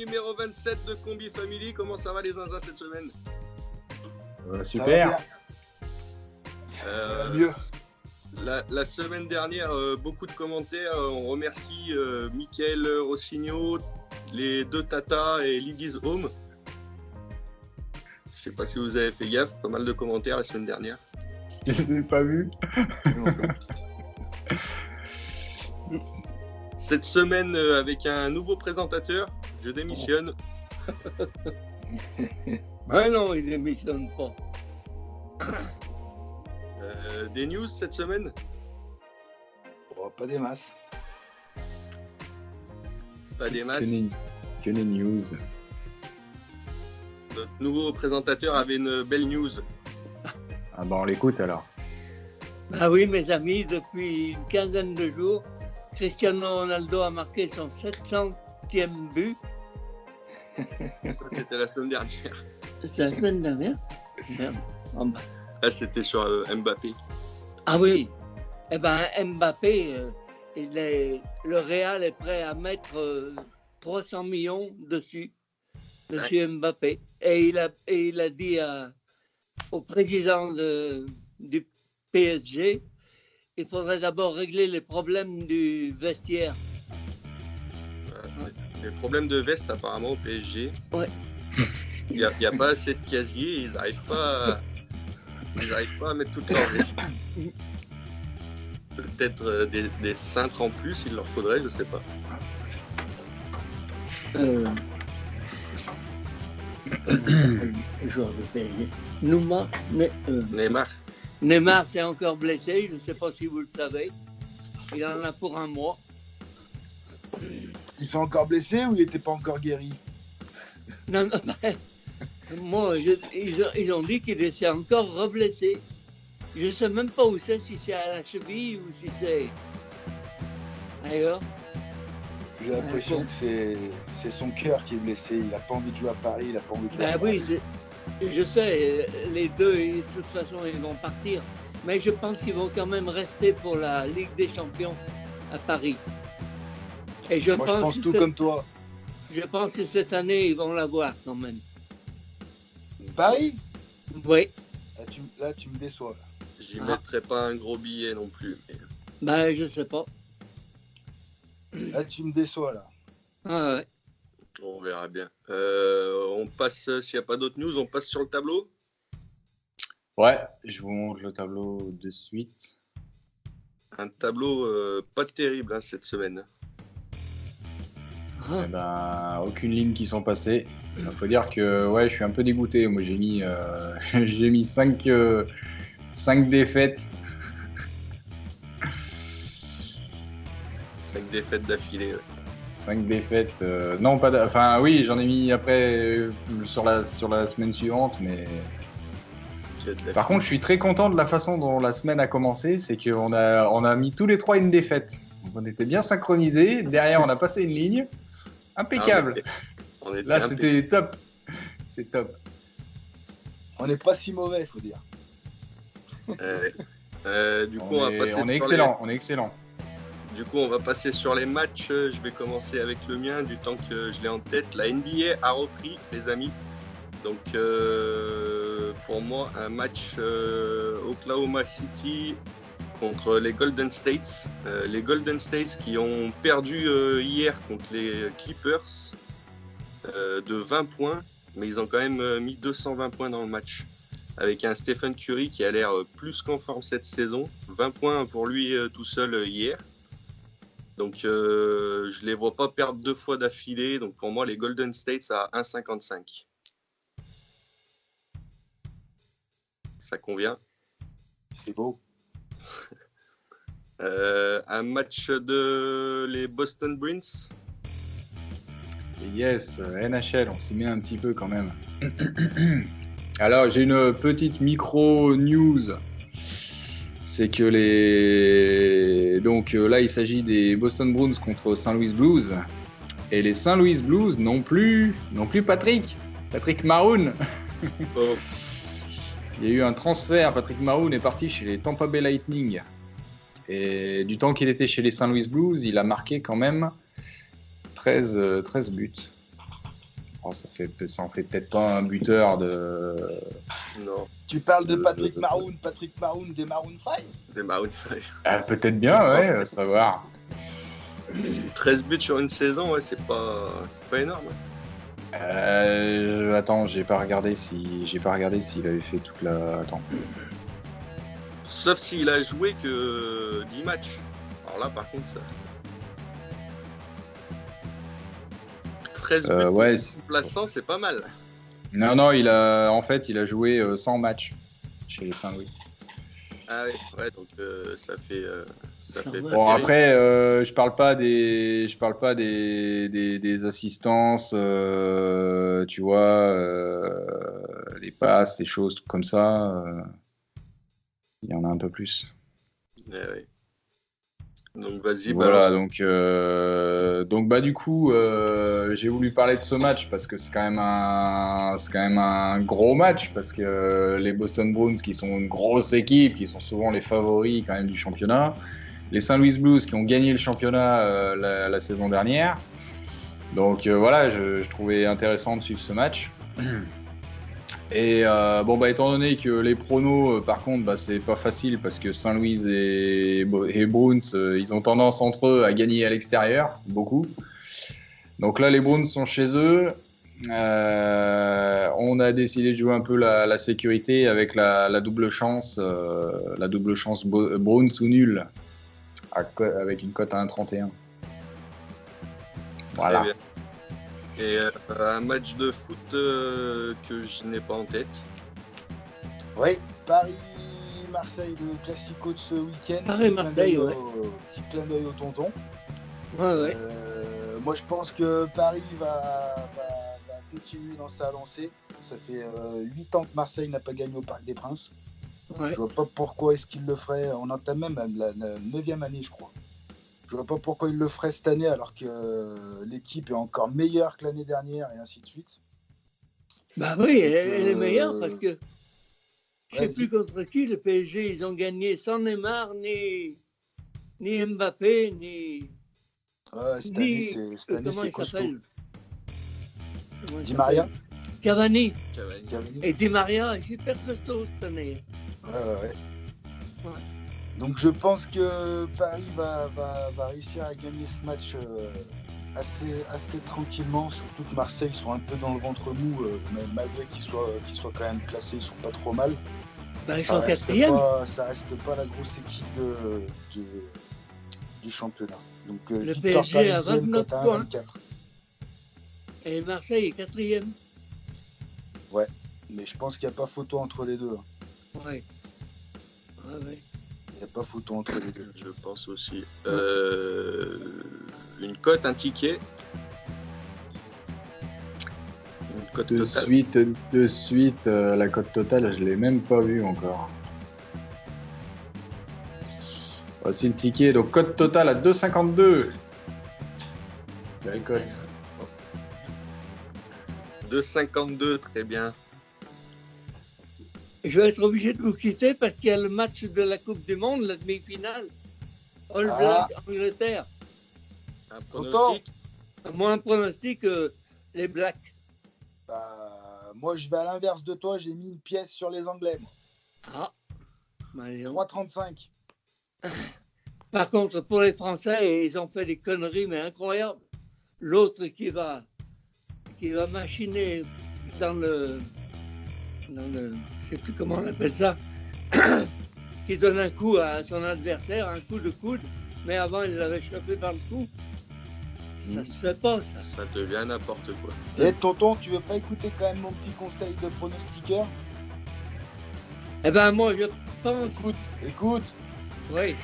numéro 27 de Combi Family. Comment ça va les zinzins cette semaine? Super. Ça va mieux. La semaine dernière, beaucoup de commentaires. On remercie Mickaël Rossigno, les deux Tata et Ladies Home. Je sais pas si vous avez fait gaffe, pas mal de commentaires la semaine dernière. Je les ai pas vus. Cette semaine, avec un nouveau présentateur, je démissionne. Ah non, il démissionne pas. Des news cette semaine? Oh, pas des masses. Pas des masses. Que les news. Notre nouveau présentateur avait une belle news. Ah bah on l'écoute alors. Ah oui, mes amis, depuis une quinzaine de jours, Cristiano Ronaldo a marqué son 700e but. Ça, c'était la semaine dernière. C'était la semaine dernière. Merde. Oh, bah. Là, c'était sur Mbappé. Ah oui. Eh ben Mbappé, le Real est prêt à mettre 300 millions dessus, Monsieur Mbappé. Et il a dit au président du PSG, il faudrait d'abord régler les problèmes du vestiaire. Les problèmes de veste apparemment au PSG. Ouais. Il n'y a pas assez de casiers, ils n'arrivent pas à mettre toutes leurs vestes. Peut-être des cintres en plus, il leur faudrait, je sais pas. Le joueur de PSG. Neymar. Neymar s'est encore blessé, je ne sais pas si vous le savez. Il en a pour un mois. Il s'est encore blessé ou il n'était pas encore guéri? Non, moi, ils ont dit qu'il s'est encore reblessé. Je ne sais même pas où c'est, si c'est à la cheville ou si c'est ailleurs. J'ai l'impression que c'est son cœur qui est blessé. Il n'a pas envie de jouer à Paris, il n'a pas envie de jouer à Paris. Oui, je sais, les deux, de toute façon, ils vont partir. Mais je pense qu'ils vont quand même rester pour la Ligue des Champions à Paris. Et je pense tout comme toi. Je pense que cette année, ils vont l'avoir quand même. Paris? Oui. Là, tu me déçois. J'y mettrai pas un gros billet non plus. Mais... Ben, je sais pas. Là, tu me déçois, là. Ah ouais. On verra bien. On passe, s'il n'y a pas d'autres news, on passe sur le tableau. Ouais, je vous montre le tableau de suite. Un tableau pas terrible cette semaine. Eh ben, aucune ligne qui sont passées. Il faut dire que ouais, je suis un peu dégoûté. Moi, j'ai mis 5 défaites. 5 défaites d'affilée. Ouais. 5 défaites. Non, pas. Enfin, oui, j'en ai mis après sur la semaine suivante, mais. Par contre, je suis très content de la façon dont la semaine a commencé. C'est qu'on a mis tous les trois une défaite. Donc, on était bien synchronisés. Derrière, on a passé une ligne. Impeccable. Là, c'était top. C'est top. On n'est pas si mauvais, il faut dire. Du coup, on est excellent. Du coup, on va passer sur les matchs. Je vais commencer avec le mien, du temps que je l'ai en tête. La NBA a repris, les amis. Donc, pour moi, un match Oklahoma City contre les Golden States. Les Golden States qui ont perdu hier contre les Clippers de 20 points, mais ils ont quand même mis 220 points dans le match. Avec un Stephen Curry qui a l'air plus qu'en forme cette saison. 20 points pour lui tout seul hier. Donc je les vois pas perdre 2 fois d'affilée. Donc pour moi, les Golden States à 1,55. Ça convient? C'est beau. Un match de les Boston Bruins. Yes, NHL, on s'y met un petit peu quand même. Alors, j'ai une petite micro-news. C'est que Donc là, il s'agit des Boston Bruins contre St. Louis Blues. Et les St. Louis Blues non plus Patrick Maroon. Oh. Il y a eu un transfert. Patrick Maroon est parti chez les Tampa Bay Lightning. Et du temps qu'il était chez les St. Louis Blues, il a marqué quand même 13 buts. ça en fait peut-être pas un buteur de. Non. Tu parles de Patrick Maroon des Maroon 5 ? Des Maroon 5. Peut-être bien, ouais, à savoir. 13 buts sur une saison, ouais, c'est pas énorme. Attends, j'ai pas regardé s'il avait fait toute la. Attends. Sauf s'il a joué que 10 matchs. Alors là, par contre, ça. 13 buts ouais, plaçant, c'est pas mal. Non, il a joué 100 matchs chez les Saint-Louis. Ah ouais, donc ça fait. Bon, après, je parle pas des assistances, tu vois, les passes, des choses comme ça. Il y en a un peu plus. Ouais. Donc vas-y. Voilà, donc du coup, j'ai voulu parler de ce match parce que c'est quand même un gros match parce que les Boston Bruins qui sont une grosse équipe, qui sont souvent les favoris quand même du championnat, les St. Louis Blues qui ont gagné le championnat la saison dernière. Donc voilà, je trouvais intéressant de suivre ce match. Et étant donné que les pronos, par contre, c'est pas facile parce que Saint-Louis et Bruins, ils ont tendance entre eux à gagner à l'extérieur, beaucoup. Donc là, les Bruins sont chez eux. On a décidé de jouer un peu la sécurité avec la double chance, Bruins ou nul, avec une cote à 1,31. Voilà. Et un match de foot que je n'ai pas en tête. Oui, Paris-Marseille, le classico de ce week-end. Paris-Marseille, ouais. Petit clin d'œil au tonton. Ouais. Moi, je pense que Paris va continuer dans sa lancée. Ça fait 8 ans que Marseille n'a pas gagné au Parc des Princes. Ouais. Je vois pas pourquoi est-ce qu'il le ferait. On entame même la 9e année, je crois. Je vois pas pourquoi il le ferait cette année alors que l'équipe est encore meilleure que l'année dernière et ainsi de suite. Bah oui, elle est meilleure parce que je sais plus contre qui le PSG ils ont gagné sans Neymar ni Mbappé ni. Cette année comment c'est il s'appelle Di Maria. Cavani. Et Di Maria est super costaud cette année. Ouais. Donc je pense que Paris va réussir à gagner ce match assez tranquillement, surtout que Marseille sont un peu dans le ventre mou, malgré qu'ils soient quand même classés, ils sont pas trop mal. Ils sont quatrième. Ça reste pas la grosse équipe du championnat. Donc le PSG a 29 points. 24. Et Marseille est quatrième. Ouais, mais je pense qu'il n'y a pas photo entre les deux. Ouais. Il n'y a pas photo entre les deux. Je pense aussi. Une cote, un ticket. Une cote totale. De suite, la cote totale, je l'ai même pas vue encore. Voici le ticket. Donc cote totale à 2,52. Belle cote. 2,52, très bien. Je vais être obligé de vous quitter parce qu'il y a le match de la Coupe du Monde, la demi-finale. All Black, Angleterre. Un pronostic ? Moi, un pronostic, les Blacks. Moi, je vais à l'inverse de toi. J'ai mis une pièce sur les Anglais. Moi. 3,35. Par contre, pour les Français, ils ont fait des conneries, mais incroyables. L'autre qui va machiner dans le je sais plus comment on appelle ça, qui donne un coup à son adversaire, un coup de coude, mais avant il l'avait chopé par le cou. Ça se fait pas, ça. Ça devient n'importe quoi. Et tonton, tu veux pas écouter quand même mon petit conseil de pronostiqueur ? Eh ben moi je pense. Écoute. Oui.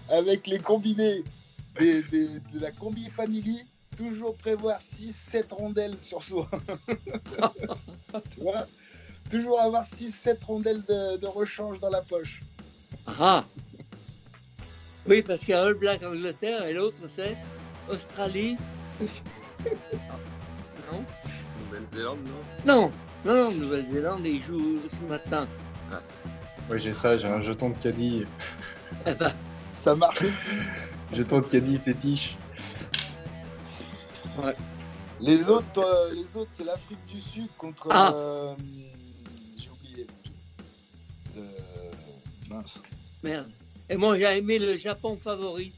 Avec les combinés de la Combi Family, toujours prévoir 6-7 rondelles sur soi. Tu vois ? Toujours avoir 6-7 rondelles de rechange dans la poche. Ah. Oui, parce qu'il y a All Black Angleterre et l'autre c'est Australie. Non. Nouvelle-Zélande, non ? Non, Nouvelle-Zélande, ils jouent ce matin. Ah. Oui, j'ai un jeton de caddie. Eh ben, ça marche aussi. Jeton de caddie fétiche. Ouais. Les autres, c'est l'Afrique du Sud contre. J'ai oublié. Mince. Merde. Et moi, j'ai aimé le Japon favori.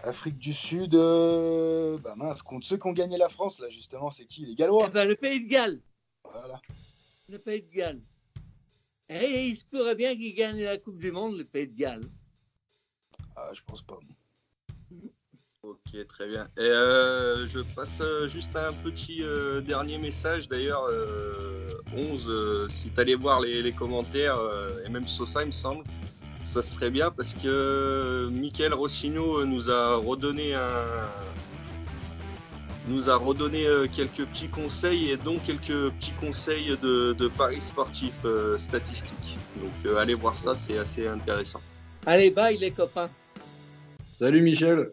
Afrique du Sud, mince, contre ceux qui ont gagné la France, là, justement, c'est qui? Les Gallois? Eh ben, le Pays de Galles. Voilà. Le Pays de Galles. Et il se pourrait bien qu'ils gagnent la Coupe du Monde, le Pays de Galles. Ah, je pense pas. Ok, très bien. Et je passe juste un petit dernier message. D'ailleurs, 11, si tu allais voir les commentaires, et même Sosa, il me semble, ça serait bien parce que Michael Rossino nous a redonné quelques petits conseils et donc quelques petits conseils de paris sportifs statistiques. Donc allez voir ça, c'est assez intéressant. Allez, bye les copains. Salut Michel.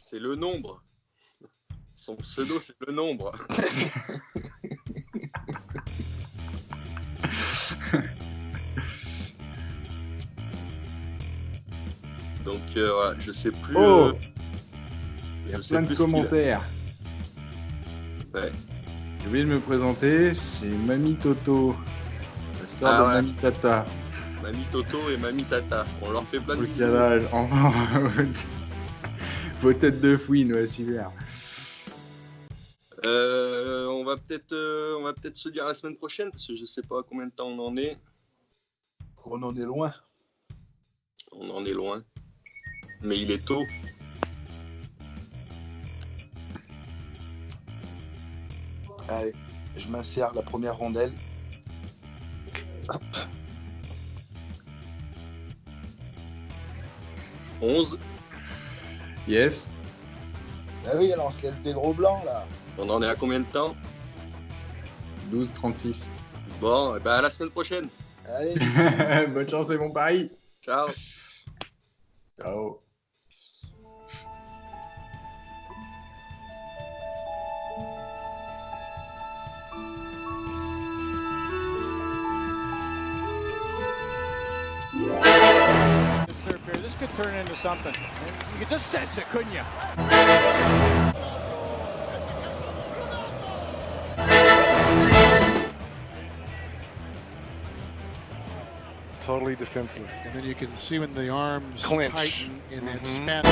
C'est le nombre. Son pseudo, c'est le nombre. Donc, voilà, je sais plus. Il y a plein de commentaires. Ouais. J'ai oublié de me présenter, c'est Mamie Toto, la sœur de Mamie Tata. Mamie Toto et Mamie Tata. On leur fait plein de bisous. Vos têtes de fouine, ouais, super. On va peut-être se dire la semaine prochaine parce que je sais pas à combien de temps on en est. On en est loin. On en est loin. Mais il est tôt. Allez, je m'insère la première rondelle. Hop. 11. Yes. Ah oui, alors on se laisse des gros blancs là. On en est à combien de temps? 12,36. Bon, et ben à la semaine prochaine. Allez. Bonne chance et bon pari. Ciao. Ciao. This could turn into something. You could just sense it, couldn't you? Totally defenseless. And then you can see when the arms clinch, tighten in that span.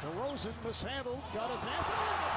DeRozan mishandled, got it back.